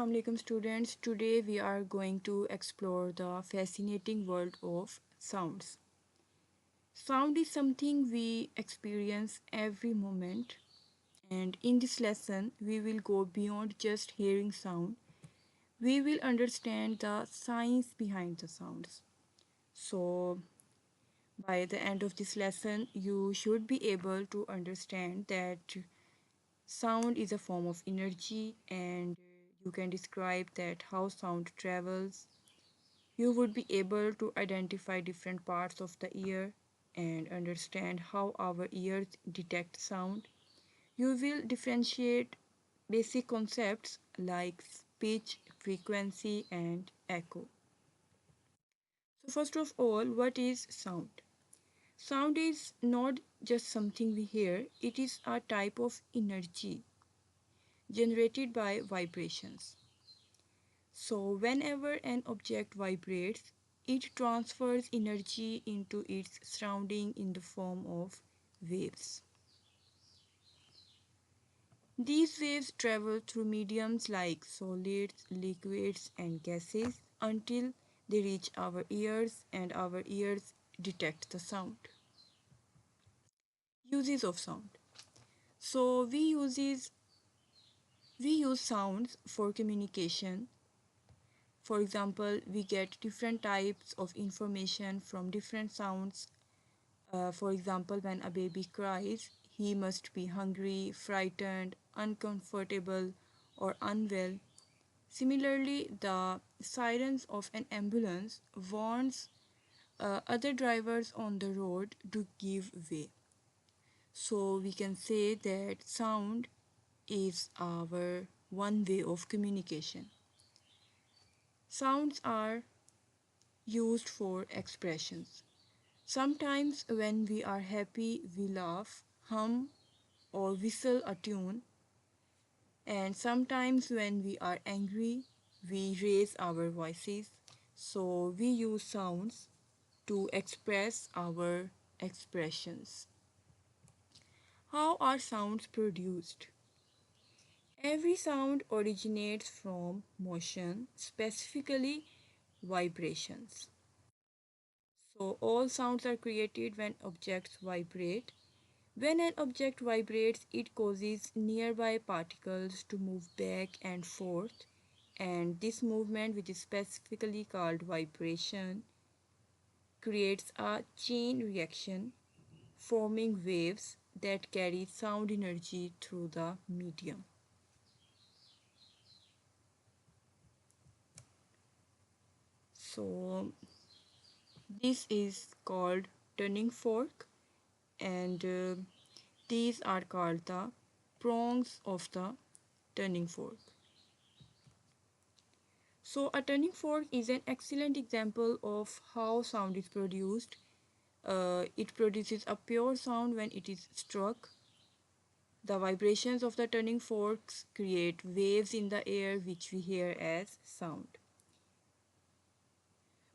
Assalamu alaikum students. Today we are going to explore the fascinating world of sounds. Sound is something we experience every moment, and in this lesson we will go beyond just hearing sound. We will understand the science behind the sounds. So by the end of this lesson you should be able to understand that sound is a form of energy, and you can describe that how sound travels. You would be able to identify different parts of the ear and understand how our ears detect sound. You will differentiate basic concepts like pitch, frequency, and echo. So, first of all, what is sound? Sound is not just something we hear, it is a type of energy generated by vibrations. So, whenever an object vibrates, it transfers energy into its surrounding in the form of waves. These waves travel through mediums like solids, liquids, and gases until they reach our ears, and our ears detect the sound. Uses of sound. So we use sounds for communication. For example, we get different types of information from different sounds. For example, when a baby cries, he must be hungry, frightened, uncomfortable, or unwell. Similarly, the sirens of an ambulance warns other drivers on the road to give way. So we can say that sound is our one way of communication. Sounds are used for expressions. Sometimes, when we are happy, we laugh, hum, or whistle a tune, and sometimes, when we are angry, we raise our voices. So, we use sounds to express our expressions. How are sounds produced? Every sound originates from motion, specifically vibrations. So, all sounds are created when objects vibrate. When an object vibrates, it causes nearby particles to move back and forth, and this movement, which is specifically called vibration, creates a chain reaction, forming waves that carry sound energy through the medium. So, this is called tuning fork, and these are called the prongs of the tuning fork. So, a tuning fork is an excellent example of how sound is produced. It produces a pure sound when it is struck. The vibrations of the tuning forks create waves in the air, which we hear as sound.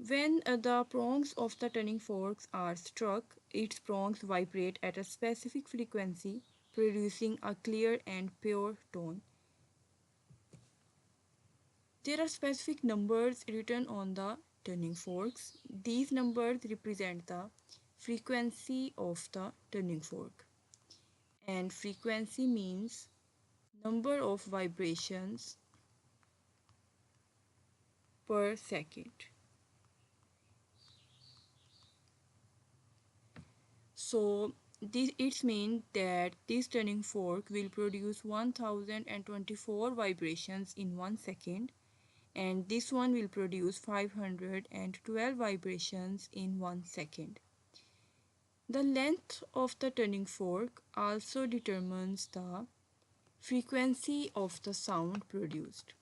When the prongs of the tuning forks are struck, its prongs vibrate at a specific frequency, producing a clear and pure tone. There are specific numbers written on the tuning forks. These numbers represent the frequency of the tuning fork. And frequency means number of vibrations per second. So it means that this tuning fork will produce 1024 vibrations in 1 second, and this one will produce 512 vibrations in 1 second. The length of the tuning fork also determines the frequency of the sound produced.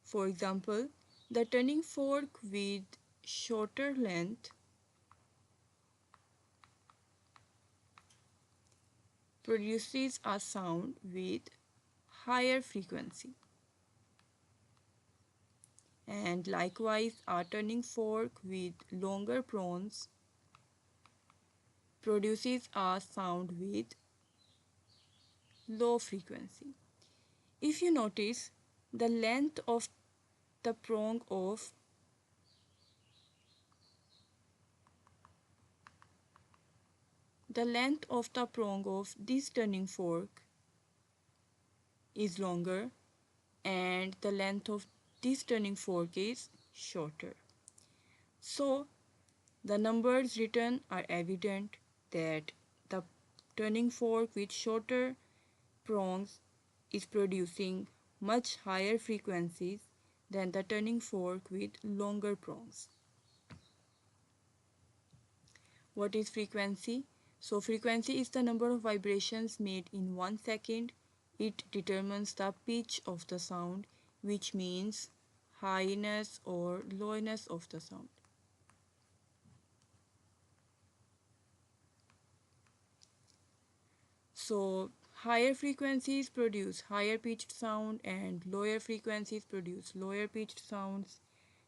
For example, the tuning fork with shorter length produces a sound with higher frequency. And likewise, a tuning fork with longer prongs produces a sound with low frequency. If you notice, The length of the prong of the length of the prong of this turning fork is longer and the length of this turning fork is shorter. So the numbers written are evident that the turning fork with shorter prongs is producing much higher frequencies than the turning fork with longer prongs. What is frequency? So, frequency is the number of vibrations made in 1 second. It determines the pitch of the sound, which means highness or lowness of the sound. So, higher frequencies produce higher pitched sound, and lower frequencies produce lower pitched sounds,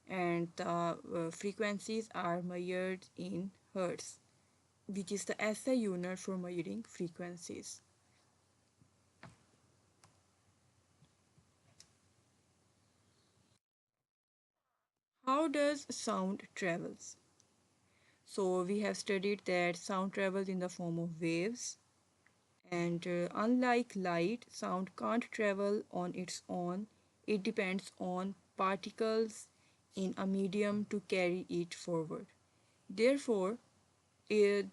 and the frequencies are measured in hertz, which is the SI unit for measuring frequencies. How does sound travels? So we have studied that sound travels in the form of waves, and unlike light, sound can't travel on its own. It depends on particles in a medium to carry it forward. Therefore, it,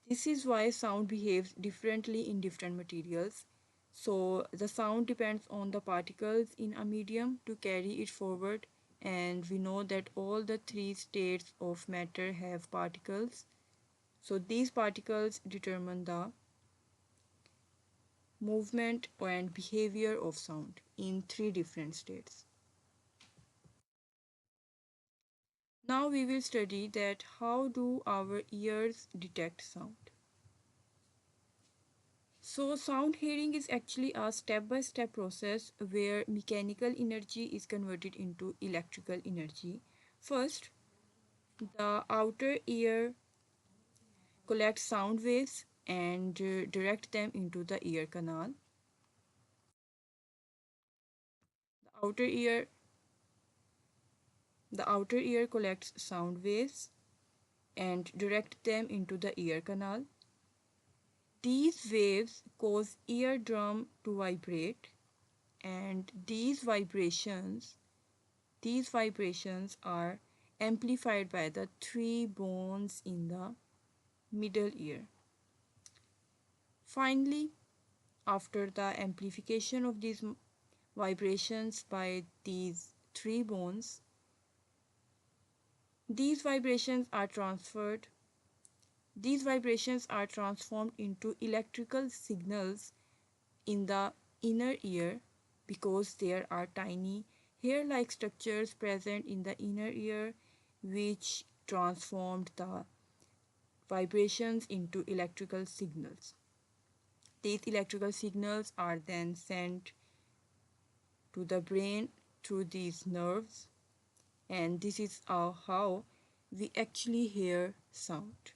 this is why sound behaves differently in different materials. So the sound depends on the particles in a medium to carry it forward, and we know that all the three states of matter have particles. So these particles determine the movement and behavior of sound in three different states. Now we will study that how do our ears detect sound. So, sound hearing is actually a step by step process where mechanical energy is converted into electrical energy. First, the outer ear collects sound waves and direct them into the ear canal. The outer ear the outer ear collects sound waves and direct them into the ear canal. These waves cause eardrum to vibrate, and these vibrations are amplified by the three bones in the middle ear. Finally, after the amplification of these vibrations by these three bones, these vibrations are transferred these vibrations are transformed into electrical signals in the inner ear because there are tiny hair like structures present in the inner ear which transformed the vibrations into electrical signals. These electrical signals are then sent to the brain through these nerves, and this is how we actually hear sound.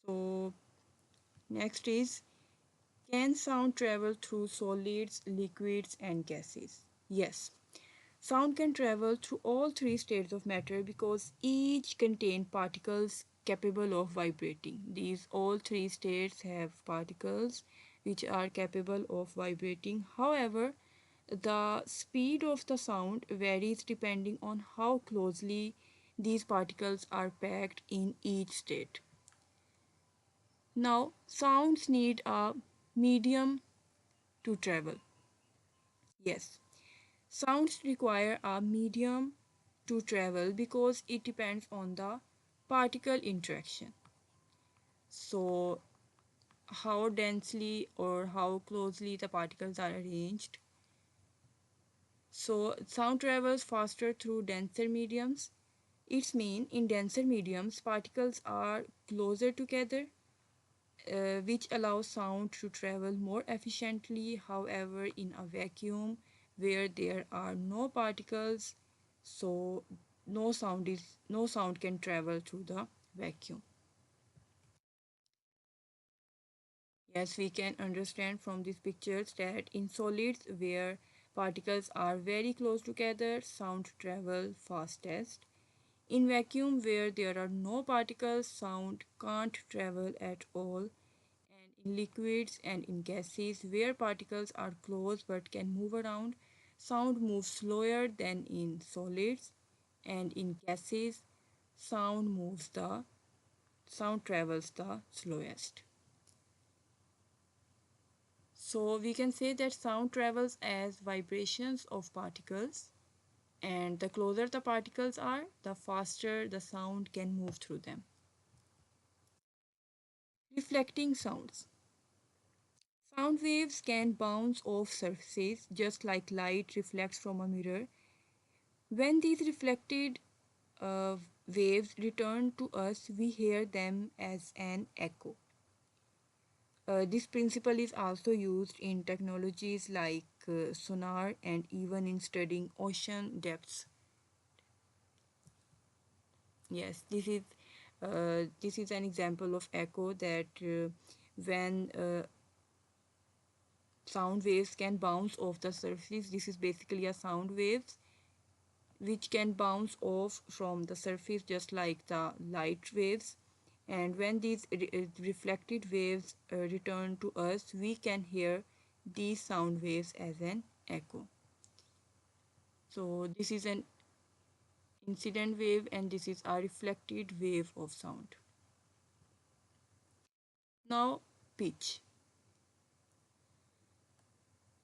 So, next is, can sound travel through solids, liquids, and gases? Yes, sound can travel through all three states of matter because each contain particles capable of vibrating. These all three states have particles which are capable of vibrating. However, the speed of the sound varies depending on how closely these particles are packed in each state. Now, sounds need a medium to travel. Yes, sounds require a medium to travel because it depends on the particle interaction. So, how densely or how closely the particles are arranged. So, sound travels faster through denser mediums. It's mean in denser mediums, particles are closer together, which allows sound to travel more efficiently. However, in a vacuum where there are no particles, so no sound can travel through the vacuum. Yes, we can understand from these pictures that in solids where particles are very close together, sound travel fastest. In vacuum where there are no particles, sound can't travel at all. And in liquids and in gases where particles are close but can move around, sound moves slower than in solids. And in gases, sound moves the sound travels the slowest. So we can say that sound travels as vibrations of particles, and the closer the particles are, the faster the sound can move through them. Reflecting sounds. Sound waves can bounce off surfaces just like light reflects from a mirror. When these reflected uh, waves return to us, we hear them as an echo. This principle is also used in technologies like sonar and even in studying ocean depths. Yes, this is an example of echo that when sound waves can bounce off the surface. This is basically a sound waves which can bounce off from the surface just like the light waves. And when these reflected waves return to us, we can hear these sound waves as an echo. So this is an incident wave and this is a reflected wave of sound. Now pitch.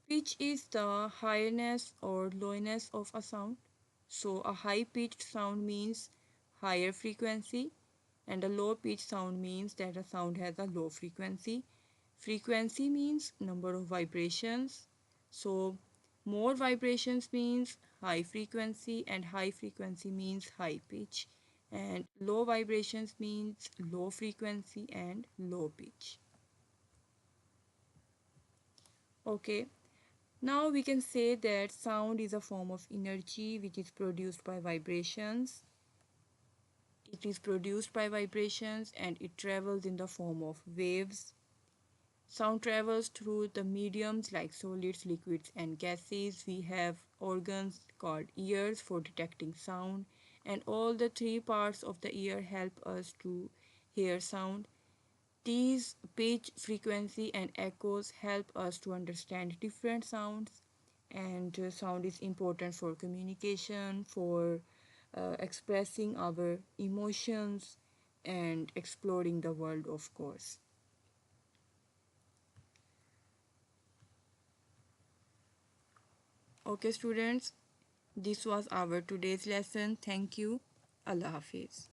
Pitch is the highness or lowness of a sound. So a high pitched sound means higher frequency and a low pitched sound means that a sound has a low frequency. Frequency means number of vibrations. So more vibrations means high frequency and high frequency means high pitch and low vibrations means low frequency and low pitch. Okay. Now we can say that sound is a form of energy which is produced by vibrations. It is produced by vibrations and it travels in the form of waves. Sound travels through the mediums like solids, liquids, and gases. We have organs called ears for detecting sound, and all the three parts of the ear help us to hear sound. These pitch, frequency, and echoes help us to understand different sounds, and sound is important for communication, for expressing our emotions, and exploring the world, of course. Okay, students, this was our today's lesson. Thank you. Allah Hafiz.